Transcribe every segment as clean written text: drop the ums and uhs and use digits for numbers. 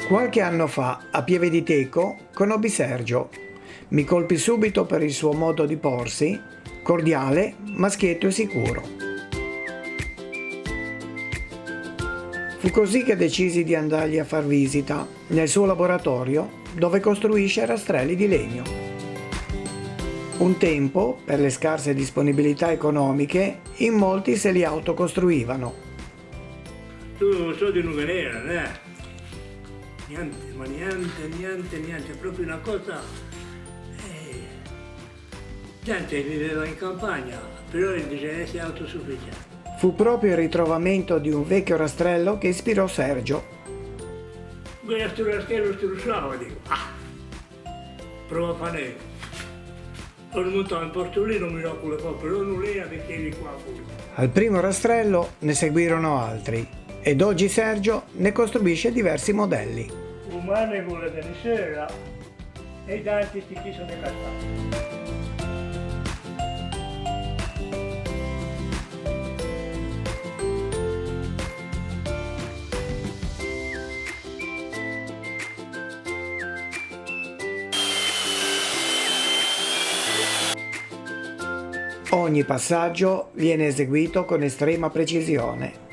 Qualche anno fa, a Pieve di Teco, conobbi Sergio. Mi colpì subito per il suo modo di porsi, cordiale, maschietto e sicuro. Fu così che decisi di andargli a far visita nel suo laboratorio, dove costruisce rastrelli di legno. Un tempo, per le scarse disponibilità economiche, in molti se li autocostruivano. Tu soldi non venivano, eh? Niente, ma niente, proprio una cosa... gente viveva in campagna, però diceva essere autosufficiente. Fu proprio il ritrovamento di un vecchio rastrello che ispirò Sergio. Questo rastrello strusciava, dico, prova a fare. Ho montato in portolino, miracolo qua, però non lei mettevi qua pure. Al primo rastrello ne seguirono altri ed oggi Sergio ne costruisce diversi modelli. Umane con la tenisera e i tanti sticchi sono decastati. Ogni passaggio viene eseguito con estrema precisione.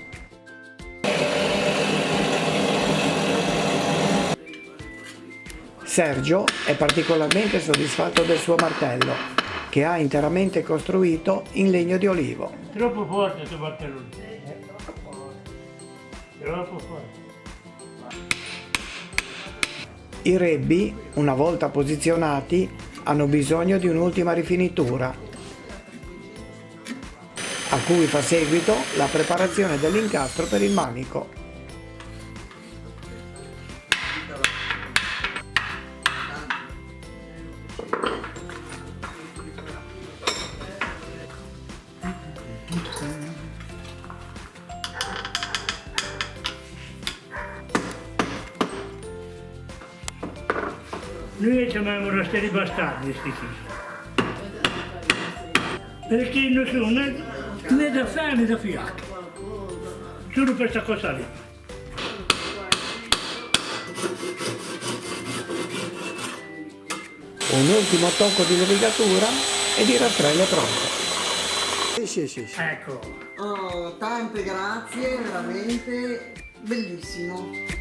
Sergio è particolarmente soddisfatto del suo martello, che ha interamente costruito in legno di olivo. Troppo forte questo martello. Troppo forte. I rebbi, una volta posizionati, hanno bisogno di un'ultima rifinitura, a cui fa seguito la preparazione dell'incastro per il manico. Noi chiamiamo rastrelli bastardi, questi qui. Perché non sono né da fare né da fiato. Solo per questa cosa lì. Un ultimo tocco di levigatura ed il rastrello è pronto. Sì. Ecco. Oh, tante grazie, veramente bellissimo.